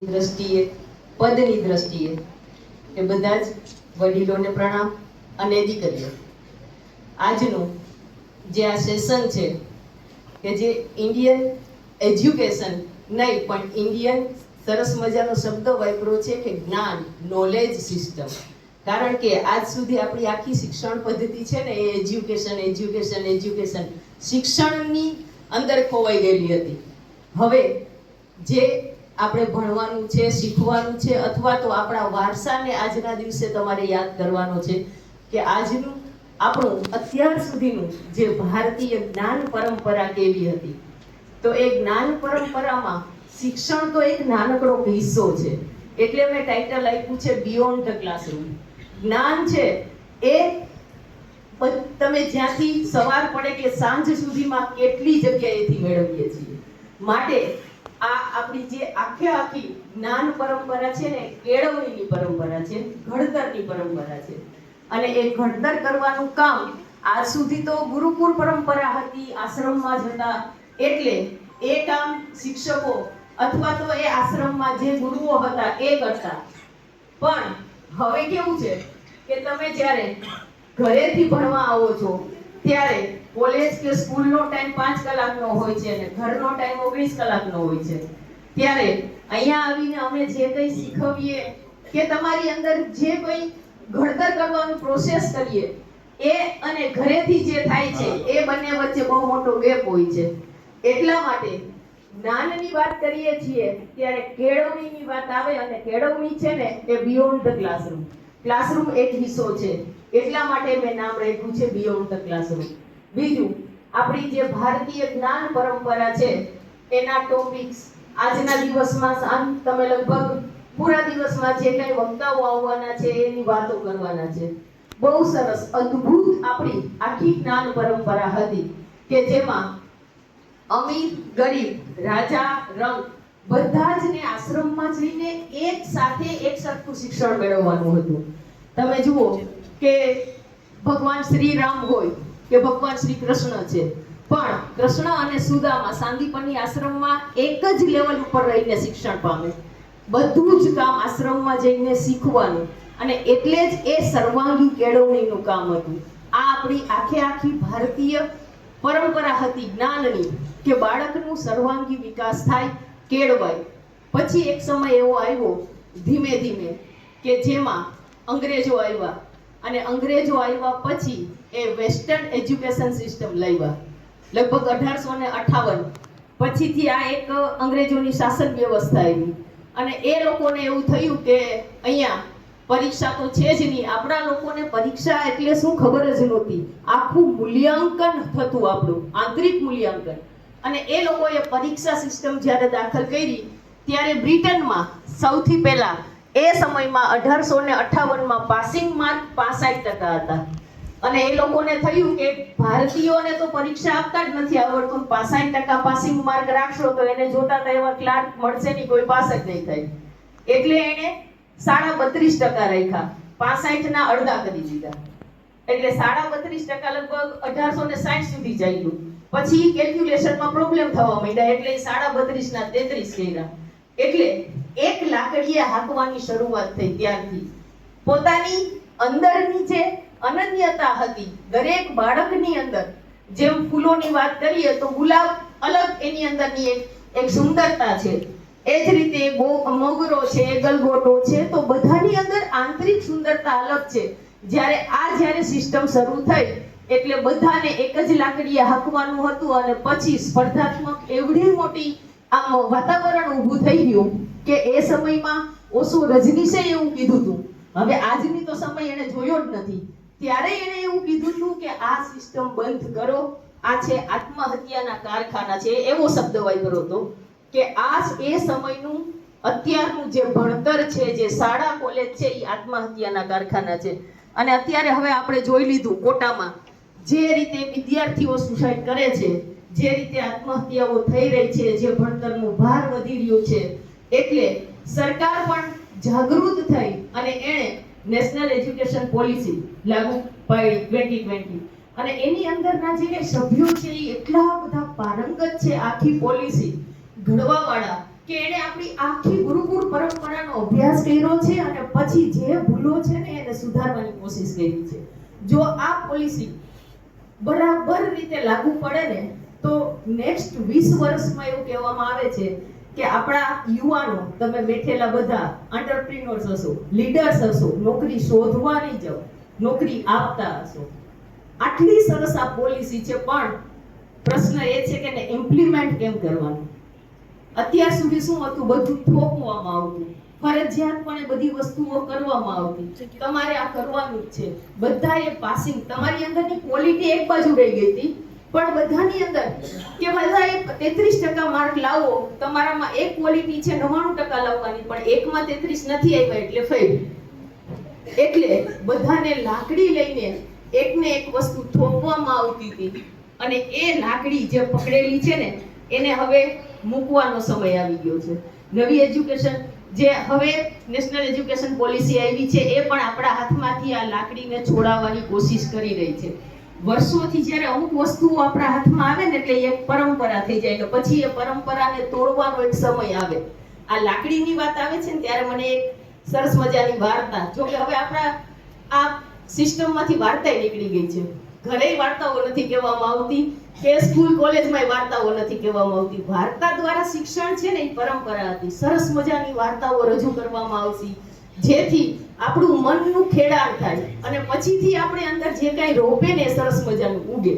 દ્રષ્ટિએ પદની દ્રષ્ટિએ એ બધા જ વડીલોને પ્રણામ અને દીકરીઓ. આજનું જે આ સેશન છે કે જે ઇન્ડિયન એજ્યુકેશન નહીં પણ ઇન્ડિયન સરસ મજાનો શબ્દ વાપર્યો છે કે જ્ઞાન નોલેજ સિસ્ટમ. કારણ કે આજ સુધી આપણી આખી શિક્ષણ પદ્ધતિ છે ને એ એજ્યુકેશન શિક્ષણની અંદર ખોવાઈ ગયેલી હતી. હવે જે આપણે ભણવાનું છે, શીખવાનું છે, અથવા તો આપણા વારસાને આજના દિવસે તમારે યાદ કરવાનો છે કે આજનું આપણું અત્યાર સુધીનું જે ભારતીય જ્ઞાન પરંપરા કેવી હતી. તો એ જ્ઞાન પરંપરામાં શિક્ષણ તો એક નાનકડો હિસ્સો છે. એટલે મેં ટાઇટલ આપ્યું છે બિયોન્ડ ધ ક્લાસરૂમ. જ્ઞાન છે એ તમે જ્યાંથી સવાર પડે કે સાંજ સુધીમાં કેટલી જગ્યાએથી મેળવીએ છીએ. માટે આ આપણી જે આખી જ્ઞાન પરંપરા છે ને કેળવણીની પરંપરા છે, ઘડતરની પરંપરા છે. અને એ ઘડતર કરવાનું કામ આજ સુધી તો ગુરુકુળ પરંપરા હતી, આશ્રમમાં જ હતા. એટલે એ કામ શિક્ષકો અથવા તો એ આશ્રમમાં જે ગુરુઓ હતા એ કરતા. પણ હવે કેવું છે કે તમે જ્યારે ઘરેથી ભણવા આવો છો ત્યારે કોલેજ કે સ્કૂલનો ટાઈમ 5 કલાકનો હોય છે અને ઘરનો ટાઈમ 19 કલાકનો હોય છે. ત્યારે અહીંયા આવીને અમે જે કંઈ શીખવીએ કે તમારી અંદર જે કંઈ ઘડતર કરવાનું પ્રોસેસ કરીએ એ અને ઘરેથી જે થાય છે એ બંને વચ્ચે બહુ મોટો ગેપ હોય છે. એટલા માટે જ્ઞાનની વાત કરીએ છીએ ત્યારે કેળવણીની વાત આવે અને કેળવણી છે ને એ બિયોન્ડ ધ ક્લાસરૂમ. ક્લાસરૂમ એક હિસ્સો છે. એટલા માટે મેં નામ રાખ્યું છે બિયોન્ડ ધ ક્લાસરૂમ. બીજું, આપણી જે ભારતીય જ્ઞાન પરંપરા છે એના ટોપિક્સ આજના દિવસમાં તમે લગભગ પૂરા દિવસમાં જે કંઈ વક્તાઓ આવવાના છે એની વાતો કરવાના છે. બહુ સરસ અદ્ભુત આપણી આખી જ્ઞાન પરંપરા હતી કે જેમાં અમીર ગરીબ રાજા રંક બધા જ ને આશ્રમમાં જઈને એક સાથે એક સરખું શિક્ષણ મેળવવાનું હતું. તમે જુઓ કે ભગવાન શ્રી રામ હોય કે ભગવાન શ્રી કૃષ્ણ છે, પણ કૃષ્ણ અને સુદામા સાંદીપની આશ્રમમાં એક જ લેવલ ઉપર રહીને શિક્ષણ પામે. બધું જ કામ આશ્રમમાં જઈને શીખવાનું અને એટલે જ એ સર્વાંગી કેળવણીનું કામ હતું. આ આપણી આખી ભારતીય પરંપરા હતી જ્ઞાનની કે બાળકનું સર્વાંગી વિકાસ થાય, કેળવાય. પછી એક સમય એવો આવ્યો ધીમે ધીમે કે જેમાં અંગ્રેજો આવ્યા અને અંગ્રેજો આવ્યા પછી એ વેસ્ટર્ન એજ્યુકેશન સિસ્ટમ લાવ્યા. લગભગ 1858 પછીથી આ એક અંગ્રેજોની શાસન વ્યવસ્થા આવી અને એ લોકોને એવું થયું કે અહીંયા પરીક્ષા તો છે જ નહીં. આપણા લોકોને પરીક્ષા એટલે શું ખબર જ નહોતી. આખું મૂલ્યાંકન થતું આપણું આંતરિક મૂલ્યાંકન. અને એ લોકોએ પરીક્ષા સિસ્ટમ જ્યારે દાખલ કરી ત્યારે બ્રિટનમાં સૌથી પહેલા એ સમયમાં 1858માં પાસિંગ માર્ક 65% હતા. અને એ લોકોને થયું કે ભારતીયોને તો પરીક્ષા આપતા જ નથી આવડતું, 65% પાસિંગ માર્ક રાખશો તો એને જોતા તો એવા ક્લાર્ક મળશે નહીં, કોઈ પાસ જ નહીં થાય. એટલે એને 32.5% રાખ્યા, 65 ના અડધા કરી દીધા. એટલે 32.5% લગભગ 1860 સુધી ચાલ્યું. પછી કેલ્ક્યુલેશનમાં પ્રોબ્લેમ થવા માંડ્યા એટલે 32.5 ના 33 કર્યા. એટલે એક લાકડીએ હાંકવાની શરૂઆત થઈ. ત્યારથી પોતાની અંદરની જે અનન્યતા હતી દરેક બાળકની અંદર, જેમ ફૂલોની વાત કરીએ તો ગુલાબ અલગ એની અંદરની એક સુંદરતા છે, એ જ રીતે મોગરો છે, ગલગોટો છે, તો બધાની અંદર આંતરિક સુંદરતા અલગ છે. જ્યારે સિસ્ટમ શરૂ થઈ એટલે બધાને એક જ લાકડીએ હાંકવાનું હતું અને પછી સ્પર્ધાત્મક એવડી મોટી આમ વાતાવરણ ઊભું થઈ ગયું કે એ સમયમાં ઓશો રજનીશે એવું કીધું હતું. હવે આજની તો સમય એને જોયો જ નથી. ત્યારે એને એવું કીધું હતું કે આ સિસ્ટમ બંધ કરો, આ છે આત્મહત્યાના કારખાના છે, એવો શબ્દ વાપર્યો હતો. કે આ એ સમયનું અત્યારનું જે ભણતર છે, જે શાળા કોલેજ છે, એ આત્મહત્યાના કારખાના છે. અને અત્યારે હવે આપણે જોઈ લીધું કોટામાં જે રીતે વિદ્યાર્થીઓ સુસાઇડ કરે છે, જે રીતે આત્મહત્યાઓ થઈ રહી છે, જે ભણતરનું ભાર વધી રહ્યું છે. એટલે સરકાર પણ જાગૃત થઈ અને એણે નેશનલ એજ્યુકેશન પોલિસી લાગુ પાડી 2020. અને એની અંદરના જે સભ્યો છે એ એટલા બધા પારંગત છે આખી પોલિસી ઘડવાવાળા કે એણે આપણી આખી ગુરુકુળ પરંપરાનો અભ્યાસ કર્યો છે અને પછી જે ભૂલો છે ને એને સુધારવાની કોશિશ કરી છે. જો આ પોલિસી બરાબર રીતે લાગુ પડે ને તો નેક્સ્ટ 20 વર્ષમાં એવું કહેવામાં આવે છે કે આપણા યુવાનો, તમે બેઠેલા બધા એન્ટરપ્રિન્યોર્સ હશો, લીડર્સ હશો, નોકરી શોધવા નહીં જાઓ, નોકરી આપતા હશો. આટલી સરસ આ પોલિસી છે, પણ પ્રશ્ન એ છે કે એને ઇમ્પ્લિમેન્ટ કેમ કરવાનું. અત્યાર સુધી શું હતું, બધું થોપવામાં આવતું, ફરજિયાતપણે બધી વસ્તુઓ કરવામાં આવતી, તમારે આ કરવાનું જ છે. બધાએ પાસિંગ, તમારી અંદરની ક્વોલિટી એક બાજુ રહી ગઈ હતી, પણ બધાની અંદર કે બધાએ 33% માર્ક લાવો, તમારામાં એક ક્વોલિટી છે 99% લાવવાની, પણ એકમાં 33 નથી આવ્યા એટલે ફેલ. એટલે બધાને લાકડી લઈને એકને એક વસ્તુ થોપવામાં આવતી હતી, અને એ લાકડી જે પકડેલી છે ને એને હવે મૂકવાનો સમય આવી ગયો છે. નવી એજ્યુકેશન જે હવે નેશનલ એજ્યુકેશન પોલિસી આવી છે એ પણ આપણા હાથમાંથી આ લાકડીને છોડાવવાની કોશિશ કરી રહી છે. વર્ષોથી જ્યારે અમુક વસ્તુઓ આપણા હાથમાં આવે ને એટલે એક પરંપરા થઈ જાય, તો પછી એ પરંપરાને તોડવાનો એક સમય આવે. આ લાકડીની વાત આવે છે ને ત્યારે મને એક સરસ મજાની વાર્તા, જો કે હવે આપણા આ સિસ્ટમમાંથી વાર્તા નીકળી ગઈ છે, ઘરે વાર્તાઓ નથી કહેવામાં આવતી કે સ્કૂલ કોલેજમાં વાર્તાઓ નથી કહેવામાં આવતી. વાર્તા દ્વારા શિક્ષણ છે ને એ પરંપરા હતી. સરસ મજાની વાર્તાઓ રજૂ કરવામાં આવતી જેથી આપણું મનનું ખેડાણ થાય અને પછીથી આપણે અંદર જે કાંઈ રોપે ને એ સરસ મજાનું ઉગે.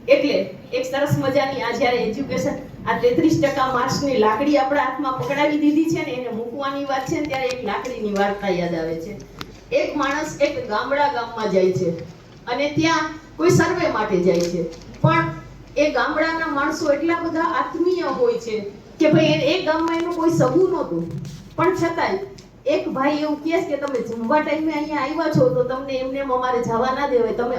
એટલે એક સરસ મજાની આ જ્યારે એજ્યુકેશન આ 33% માર્ક્સની લાકડી આપણા હાથમાં પકડાવી દીધી છે ને એને મૂકવાની વાત છે ને ત્યારે એક લાકડીની વાર્તા યાદ આવે છે. એક માણસ એક ગામમાં જાય છે અને ત્યાં કોઈ સર્વે માટે જાય છે, પણ એ ગામડાના માણસો એટલા બધા આત્મીય હોય છે કે ભાઈ એ ગામમાં એનું કોઈ સગું નહોતું, પણ છતાંય એક ભાઈ એવું કહે કે તમે જમવા ટાઈમે અહીંયા આવ્યા છો તો તમને એમને અમારે જવા ના દેવાય, તમે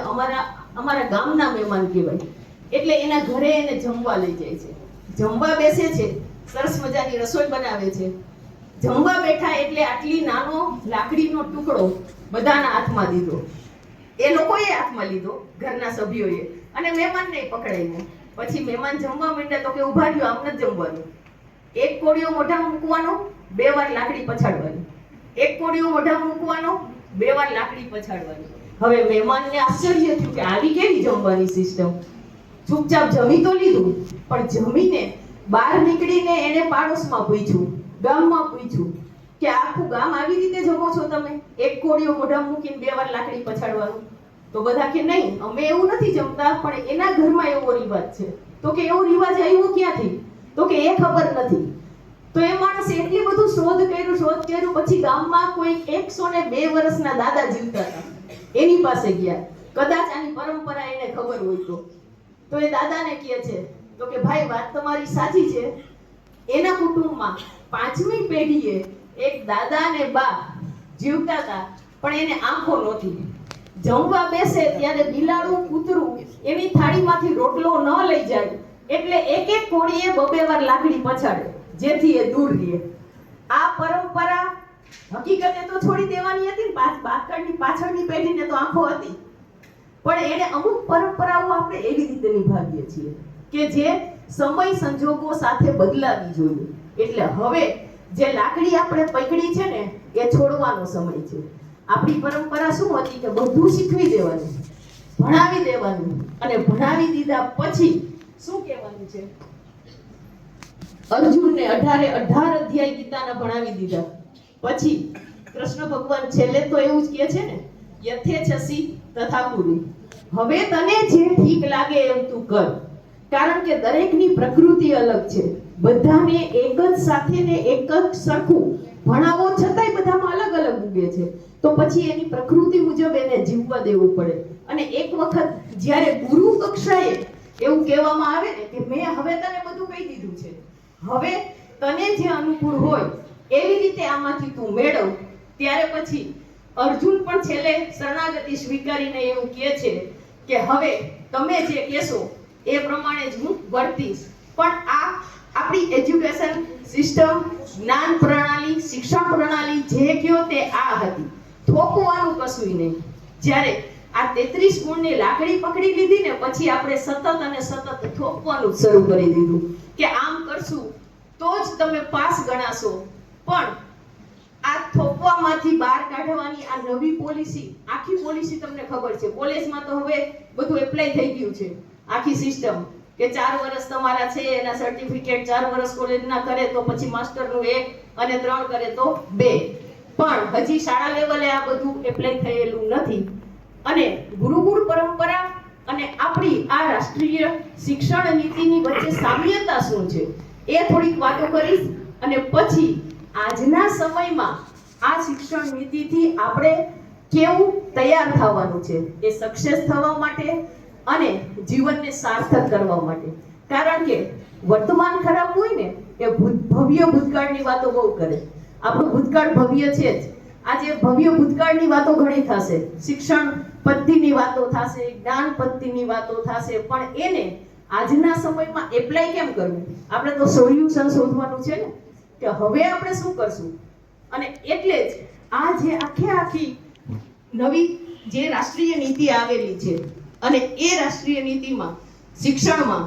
અમારા ગામના મહેમાન કહેવાય. એટલે એના ઘરે એને જમવા લઈ જાય છે. જમવા બેસે છે, સરસ મજાની રસોઈ બનાવે છે. જમવા બેઠા એટલે આટલી નાનો લાકડીનો ટુકડો બધાના હાથમાં દીધો, એ લોકોએ હાથમાં લીધો, ઘરના સભ્યોએ, અને મહેમાનને પકડાઈને પછી મહેમાન જમવા માંડ્યા તો કે ઉભા રહ્યો, આમ નથી જમવાનું. એક કોળિયો મોઢામાં મૂકવાનો, 2 વાર લાકડી પછાડવાની, એક કોળિયો મોઢામાં મૂકવાનો, 2 વાર લાકડી પછાડવાની. હવે મહેમાનને આશ્ચર્ય થયું કે આવી કેવી જમવાની સિસ્ટમ. ચૂપચાપ જમી તો લીધું, પણ જમીને બહાર નીકળીને એને પાડોશમાં પૂછ્યું, ગામમાં પૂછ્યું કે આખું ગામ આવી રીતે જમો છો તમે, એક કોળિયો મોઢામાં મૂકીને 2 વાર લાકડી પછાડવાનું? તો બધા કે નહીં, અમે એવું નથી જમતા, પણ એના ઘરમાં એવો રિવાજ છે. તો કે એવો રિવાજ આવ્યો ક્યાંથી? તો કે એ ખબર નથી. તો એ માણસ એટલી બધું શોધ કર્યું, પછી ગામમાં કોઈ 102 વર્ષના દાદા જીવતા હતા, એની પાસે ગયા. કદાચ આની પરંપરા એને ખબર હોય તો એ દાદાને કહે છે તો કે ભાઈ વાત તમારી સાચી છે. એના કુટુંબમાં 5મી પેઢીએ એક દાદા ને બા જીવતા હતા, પણ એને આંખો નહોતી. જમવા બેસે ત્યારે બિલાડું કૂતરું એની થાળીમાંથી રોટલો ન લઈ જાય એટલે એક એક કોળીએ 2 વાર લાકડી પછાડે જેથી એ દૂર રહે. આ પરંપરા હકીકતે તો છોડી દેવાની હતી ને, પાછળની પેઢીને તો આંખો હતી, પણ એને અમુક પરંપરાઓ આપણે એવી રીતે નિભાવીએ છીએ કે જે સમય સંજોગો સાથે બદલાવી જોઈએ. એટલે હવે જે લાકડી આપણે પકડી છે ને એ છોડવાનો સમય છે. આપણી પરંપરા શું હતી કે બધું શીખવી દેવાનું, ભણાવી દેવાનું, અને ભણાવી દીધા પછી શું કહેવાનું છે? અર્જુનને 18 અધ્યાય ગીતાના ભણાવી દીધા પછી કૃષ્ણ ભગવાન છેલ્લે તો એવું જ કહે છે ને, યથેચ્છસી તથા કુરુ, હવે તને જે ઠીક લાગે એમ તું કર. કારણ કે દરેકની પ્રકૃતિ અલગ છે, બધાને એક જ સાથે ને એક જ સરખું ભણાવો છતાંય બધામાં અલગ અલગ ઉગે છે. તો પછી એની પ્રકૃતિ મુજબ એને જીવવા દેવું પડે. અને એક વખત જ્યારે ગુરુ કક્ષાએ એવું કહેવામાં આવે ને કે મેં હવે તને બધું કહી દીધું છે, હવે તને જે અનુકૂળ હોય એવી રીતે આમાંથી તું મેળવ, ત્યારે પછી અર્જુન પણ છેલ્લે શરણાગતિ સ્વીકારીને એવું કહે છે કે હવે તમે જે કહેશો એ પ્રમાણે જ હું વર્તીશ. પણ આ આપણી એજ્યુકેશન સિસ્ટમ, જ્ઞાન પ્રણાલી, શિક્ષણ પ્રણાલી જે કયો તે આ હતી, થોપવાનું કશું નહીં. જ્યારે આ 33 ગુણની લાકડી પકડી લીધી ને પછી આપણે સતત અને સતત થોપવાનું શરૂ કરી દીધું કે આમ કરશું તો જ તમે પાસ ગણાશો. પણ આ થોપવામાંથી બહાર કાઢવાની આ નવી પોલિસી, આખી પોલિસી તમને ખબર છે, કોલેજમાં તો હવે બધું એપ્લાય થઈ ગયું છે, આખી સિસ્ટમ કે 4 વર્ષ તમારા છે એના સર્ટિફિકેટ 4 વર્ષ કોલેજના કરે તો પછી માસ્ટરનું 1 અને 3 કરે તો 2. પણ હજી શાળા લેવલે આ બધું એપ્લાય થયેલું નથી. અને ગુરુકુળ પરંપરા અને આપણી આ રાષ્ટ્રીય શિક્ષણ નીતિની વચ્ચે સામ્યતા શું છે એ થોડીક વાતો કરીશ. અને પછી આજના સમયમાં આ શિક્ષણ નીતિથી આપણે કેવું તૈયાર થવાનું છે એ સક્સેસ થવા માટે અને જીવનને સાર્થક કરવા માટે. કારણ કે વર્તમાન ખરાબ હોય ને એ ભવ્ય ભૂતકાળની વાતો બહુ કરે. આપણું ભૂતકાળ ભવ્ય છે જ. આજે ભવ્ય ભૂતકાળની વાતો ઘણી થશે, શિક્ષણ પદ્ધતિની વાતો થશે, જ્ઞાન પદ્ધતિની વાતો થશે, પણ એને આજના સમયમાં એપ્લાય કેમ કરવું? આપણે તો સોલ્યુશન શોધવાનું છે ને કે હવે આપણે શું કરશું. અને એટલે જ આ જે આખી નવી જે રાષ્ટ્રીય નીતિ આવેલી છે અને એ રાષ્ટ્રીય નીતિમાં શિક્ષણમાં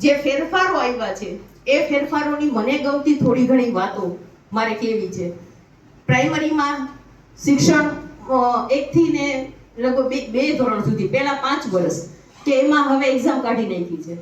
જે ફેરફારો આવ્યા છે એ ફેરફારોની મને ગમતી થોડી ઘણી વાતો મારે કહેવી છે. પ્રાઇમરીમાં શિક્ષણ 1 થી ને લગભગ 2 ધોરણ સુધી, પહેલા 5 વર્ષ કે એમાં હવે એક્ઝામ કાઢી નાખી છે.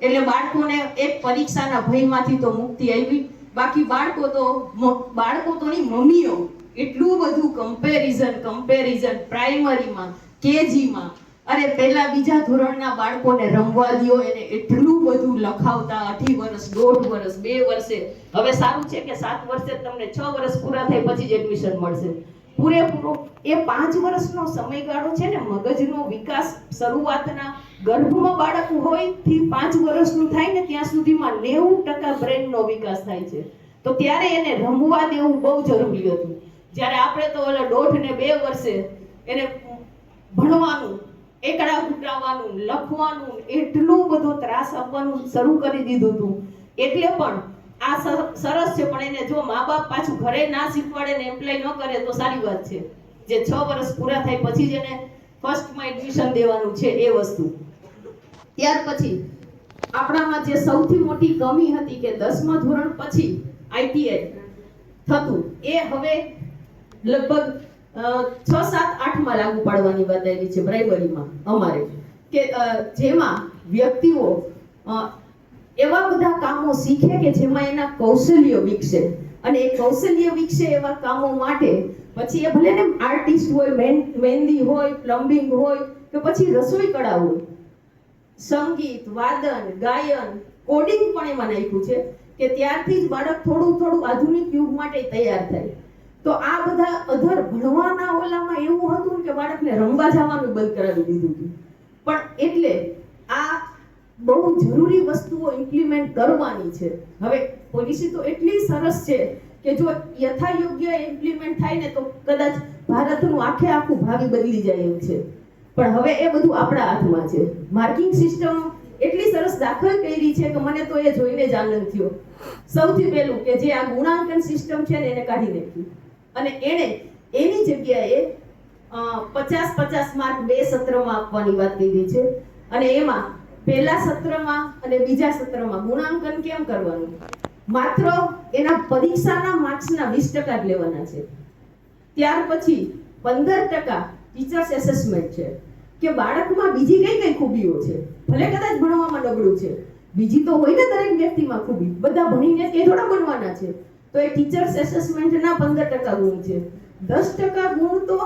એટલે બાળકોને એક પરીક્ષાના ભયમાંથી તો મુક્તિ આવી. બાકી બાળકો તોની મમ્મીઓ એટલું બધું કમ્પેરિઝન પ્રાઇમરીમાં, કેજીમાં, અરે પહેલા બીજા ધોરણના બાળકોને રમવા દ્યો, એને એટલું બધું લખાવતા 2.5 વર્ષ, 1.5 વર્ષ, 2 વર્ષે. હવે સારું છે કે 7 વર્ષે તમને 6 વર્ષ પૂરા થાય પછી જ એડમિશન મળશે. પૂરેપૂરો એ 5 વર્ષનો સમયગાળો છે ને, મગજનો વિકાસ શરૂઆતના ગર્ભમાં બાળક હોય થી 5 વર્ષનું થાય ને ત્યાં સુધીમાં 90% બ્રેનનો વિકાસ થાય છે. તો ત્યારે એને રમવા દેવું બહુ જરૂરી હતું. જ્યારે આપણે તો ઓલા 1.5 ને 2 વર્ષે એને ભણવાનું, એકડા ઘૂંટાવાનું, લખવાનું, એટલું બધો ત્રાસ આપવાનું શરૂ કરી દીધું હતું. એટલે પણ આ સરસ છે, પણ એને જો મા બાપ પાછું ઘરે ના શીખવાડે ને એપ્લાય ન કરે તો સારી વાત છે. જે 6 વર્ષ પૂરા થાય પછી જ એને ફર્સ્ટમાં એડમિશન દેવાનું છે એ વસ્તુ. ત્યાર પછી આપણામાં જે સૌથી મોટી કમી હતી કે 10મા ધોરણ પછી આઈટીઆઈ થતું, એ હવે લગભગ 6, 7, 8માં લાગુ પાડવાની વાત આવી છે પ્રાઇમરીમાં અમારે, કે જેમાં વ્યક્તિઓ એવા બધા કામો શીખે કે જેમાં એના કૌશલ્ય વિકસે. અને એ કૌશલ્ય વિકસે એવા કામો માટે પછી એ ભલે ને આર્ટિસ્ટ હોય, મહેંદી હોય, પ્લમ્બિંગ હોય કે પછી રસોઈ કળા હોય, સંગીત, વાદન, ગાયન, કોડિંગ પણ એમાં નાખ્યું છે કે ત્યારથી જ બાળક થોડું આધુનિક યુગ માટે તૈયાર થાય. તો આ બધા અધર ભણવાના ઓલામાં એવું હતું કે બાળકને રમવા જવાનું બંધ કરાવી દીધું હતું. પણ એટલે આ બહુ જરૂરી વસ્તુઓ ઇમ્પ્લિમેન્ટ કરવાની છે. હવે પોલિસી તો એટલી સરસ છે કે જો યથાયોગ્ય ઇમ્પ્લિમેન્ટ થાય ને તો કદાચ ભારતનું આખું ભાવિ બદલી જાય એમ છે. પણ હવે એ બધું આપણા હાથમાં છે. માર્કિંગ સિસ્ટમ એટલી સરસ દાખલ કરી છે કે મને તો એ જોઈને જ આનંદ થયો. સૌથી પહેલું કે જે આ ગુણાંકન સિસ્ટમ છે ને એને કાઢી નાખી અને એણે એની જગ્યાએ 50-50 માર્ક 2 સત્રમાં આપવાની વાત કરી છે. અને એમાં પહેલા સત્રમાં અને બીજા સત્રમાં ગુણાંકન કેમ કરવાનું? માત્ર એના પરીક્ષાના માર્ક્સના 20% જ લેવાના છે. ત્યાર પછી 15% ટીચર્સ એસેસમેન્ટ છે કે બાળકમાં બીજી કઈ ખૂબીઓ છે. ભલે કદાચ ભણવામાં નબળું છે, બીજી તો હોય ને દરેક વ્યક્તિમાં ખૂબી, બધા ભણીને કે થોડા બનવાના છે. તો એ ટીચર્સ એસેસમેન્ટના 15% ગુણ છે. 10% ગુણ તો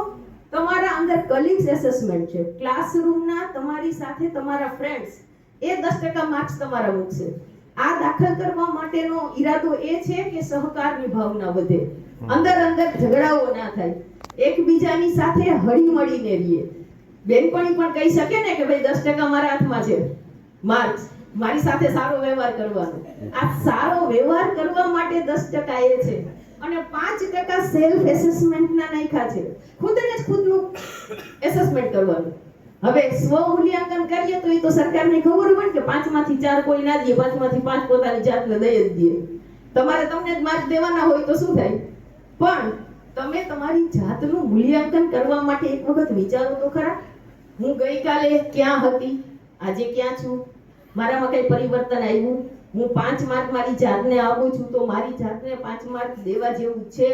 તમારા અંદર કલીગ્સ એસેસમેન્ટ છે, ક્લાસરૂમના તમારી સાથે તમારા ફ્રેન્ડ્સ, એ 10% માર્ક્સ તમારા મૂકશે. આ દાખલ કરવા માટેનો ઈરાદો એ છે કે સહકારની ભાવના વધે, અંદર ઝઘડાઓ ના થાય, એકબીજાની સાથે હળી મળીને રહીએ. બેનપણી પણ કહી શકે ને કે ભાઈ 10% મારા હાથમાં છે માર્ક્સ, મારી સાથે સારો વ્યવહાર કરવાનો. આ સારો વ્યવહાર કરવા માટે 10% એ છે. અને 5% સેલ્ફ એસેસમેન્ટના નાખ્યા છે, ખુદને જ ખુદનું એસેસમેન્ટ કરવાનું. હવે સ્વ મૂલ્યાંકન કરીએ તો એ તો સરકારને ખબર હોય કે 5માંથી 4 કોઈ ના દે, 5માંથી 5 પોતાની જાતને દઈ જ દે. તમારે તમને જ માર્ક દેવાના હોય તો શું થાય? પણ તમે તમારી જાતનું મૂલ્યાંકન કરવા માટે એક વખત વિચારો તો ખરા, હું ગઈકાલે ક્યાં હતી, આજે ક્યાં છું, મારામાં કઈ પરિવર્તન આવ્યું, હું 5 માર્ક મારી જાતને આપું છું તો મારી જાતને 5 માર્ક દેવા જેવું છે.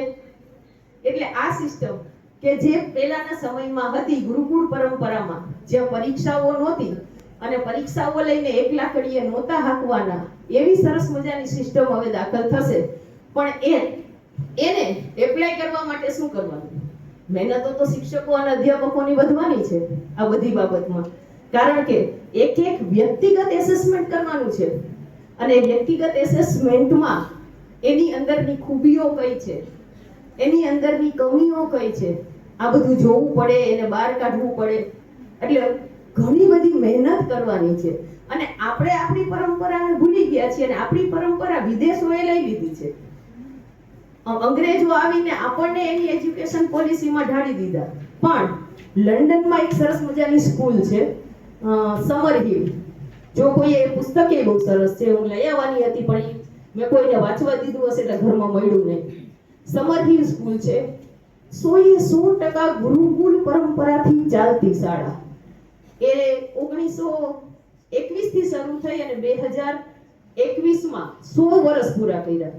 એટલે આ સિસ્ટમ કે જે પહેલાના સમયમાં હતી ગુરુકુળ પરંપરામાં, જે પરીક્ષાઓ નહોતી અને પરીક્ષાઓ લઈને એક લાકડીએ નહોતા હાંકવાના, એવી સરસ મજાની સિસ્ટમ હવે દાખલ થશે. પણ એને એપ્લાય કરવા માટે શું કરવાનું? મહેનતો તો શિક્ષકો અને અધ્યાપકોની વધવાની છે આ બધી બાબતમાં. કારણ કે એક વ્યક્તિગત એસેસમેન્ટ કરવાનું છે અને વ્યક્તિગત એસેસમેન્ટમાં એની અંદરની ખૂબીઓ કઈ છે, એની અંદરની કમીઓ કઈ છે, આ બધું જોવું પડે, એને બહાર કાઢવું પડે. એટલે ઘણી બધી મહેનત કરવાની છે. અને આપણે આપણી પરંપરાને ભૂલી ગયા છીએ અને આપણી પરંપરા વિદેશોએ લઈ લીધી છે. અંગ્રેજો આવીને આપણને એની એજ્યુકેશન પોલિસીમાં ઢાળી દીધા. પણ લંડનમાં એક સરસ મજાની સ્કૂલ છે, સમરહિલ. જો કોઈ એ પુસ્તક એ બહુ સરસ છે, હું લઈ આવવાની હતી પણ મેં કોઈને વાંચવા દીધું હશે એટલે ઘરમાં મળ્યું નહીં. સમરહિલ સ્કૂલ છે, 100% ગુરુકુળ પરંપરાથી ચાલતી શાળા. એ 1921 થી શરૂ થઈ અને 2021માં 100 વર્ષ પૂરા કર્યા.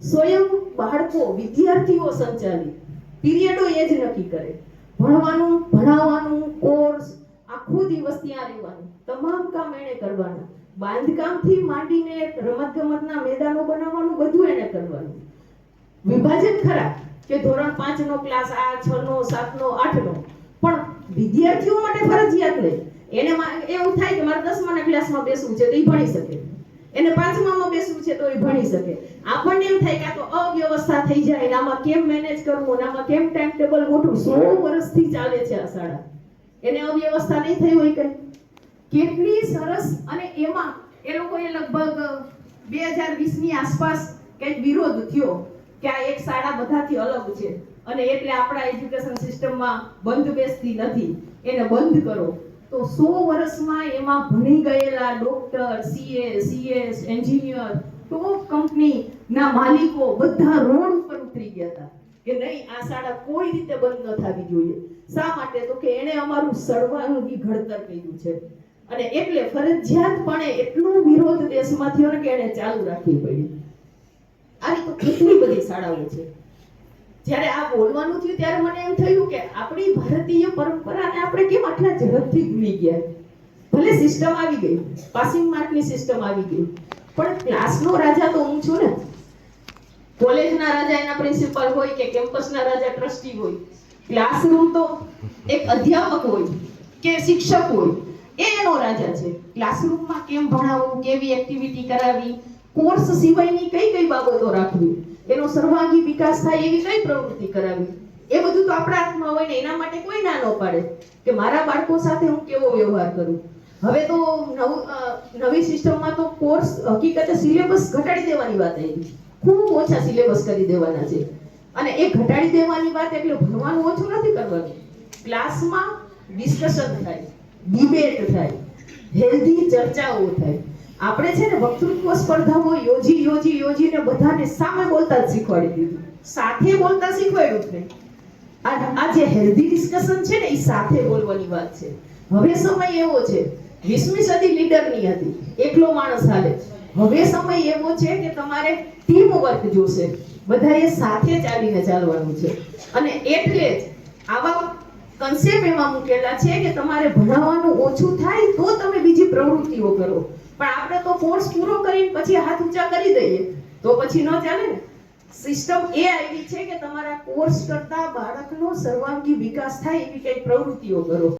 સ્વયં બાળકો, વિદ્યાર્થીઓ સંચાલિત, પીરિયડો એ જ નક્કી કરે. ભણવાનું, ભણાવવાનું, કોર્સ, આખો દિવસ ત્યાં રહેવાનું, તમામ કામ એને કરવાના. બાંધકામથી માંડીને રમતગમતના મેદાનો બનાવવાનું બધું એને કરવાનું. વિભાજન ખરા કે ધોરણ 5 નો ક્લાસ, આ 6 નો, 7 નો, 8 નો, પણ વિદ્યાર્થીઓ માટે ફરજિયાત નહીં. એને એવું થાય કે મારે 10માના ક્લાસમાં બેસવું છે તો એ ભણી શકે, એને 5મામાં બેસવું છે તો એ ભણી શકે. આપણને એમ થાય કે આ તો અવ્યવસ્થા થઈ જાય, આમાં કેમ મેનેજ કરવું, આમાં કેમ ટાઈમ ટેબલ ગોઠવું. 100 વર્ષથી ચાલે છે આ શાળા, એને અવ્યવસ્થા નહીં થઈ હોય કઈ. કેટલી સરસ. અને એમાં એ લોકોએ લગભગ 2020 ની આસપાસ કંઈક વિરોધ થયો કે આ એક શાળા બધાથી અલગ છે અને એટલે આપણા એજ્યુકેશન સિસ્ટમમાં બંધ બેસતી નથી, એને બંધ કરો. તો 100 વર્ષમાં એમાં ભણી ગયેલા ડોક્ટર, સીએ, સીએસ, એન્જિનિયર, ટોપ કંપનીના માલિકો બધા રોડ ઉપર ઉતરી ગયા હતા કે નહીં, આ શાળા કોઈ રીતે બંધ ન થવી જોઈએ. શા માટે? તો કે એણે અમારું સર્વાંગી ઘડતર કર્યું છે. અને એટલે ફરજિયાતપણે એટલો વિરોધ દેશમાં થયો ને કે એને ચાલુ રાખવી પડી. આવી તો કેટલી બધી શાળાઓ છે. જ્યારે આ બોલવાનું થયું ત્યારે મને એમ થયું કે આપણી ભારતીય પરંપરાને આપણે કેમ આટલા ઝડપથી ભૂલી ગયા. ભલે સિસ્ટમ આવી ગઈ, પાસિંગ માર્કની સિસ્ટમ આવી ગઈ, પણ ક્લાસનો રાજા તો હું છું ને. કોલેજના રાજા એના પ્રિન્સિપલ હોય કે કેમ્પસના રાજા ટ્રસ્ટી હોય. ક્લાસરૂમ તો એક અધ્યાપક હોય કે શિક્ષક હોય, એ એનો રાજા છે. ક્લાસરૂમમાં કેમ ભણાવવું, કેવી એક્ટિવિટી કરાવી, કોર્સ સિવાયની કઈ કઈ બાબતો રાખવી, એનો સર્વાંગી વિકાસ થાય એવી કઈ પ્રવૃત્તિ કરાવી, એ બધું તો આપણા હાથમાં હોય ને. એના માટે કોઈ ના ન પાડે કે મારા બાળકો સાથે હું કેવો વ્યવહાર કરું. હવે તો નવી સિસ્ટમમાં તો કોર્સ, હકીકતે સિલેબસ ઘટાડી દેવાની વાત આવી. ખૂબ ઓછા સિલેબસ કરી દેવાના છે. અને એ ઘટાડી દેવાની વાત એટલે ભણવાનું ઓછું નથી કરવાનું. ક્લાસમાં ડિસ્કશન થાય, ડિબેટ થાય, હેલ્ધી ચર્ચાઓ થાય. આપણે છે ને વક્તૃત્વ સ્પર્ધાઓ યોજીને બધાને સામે બોલતા જ શીખવાડી દીધું, સાથે બોલતા શીખવાડ્યું જ નહીં. આ જે હેલ્ધી ડિસ્કશન છે ને એ સાથે બોલવાની વાત છે. હવે સમય એવો છે, 20મી સદી લીડરની હતી, એકલો માણસ હાલે. હવે સમય એવો છે કે તમારે ટીમ વર્ક જોશે, બધાએ સાથે ચાલીને ચાલવાનું છે. અને એટલે જ આવા કન્સેપ્ટ એમાં મૂકેલા છે કે તમારે ભણાવવાનું ઓછું થાય તો તમે બીજી પ્રવૃત્તિઓ કરો. પણ આપણે તો કોર્સ પૂરો કરીને પછી હાથ ઊંચા કરી દઈએ તો પછી ન ચાલે ને. સિસ્ટમ એ આવી છે કે તમારા કોર્સ કરતા બાળકનો સર્વાંગી વિકાસ થાય એવી કઈ પ્રવૃત્તિઓ કરો.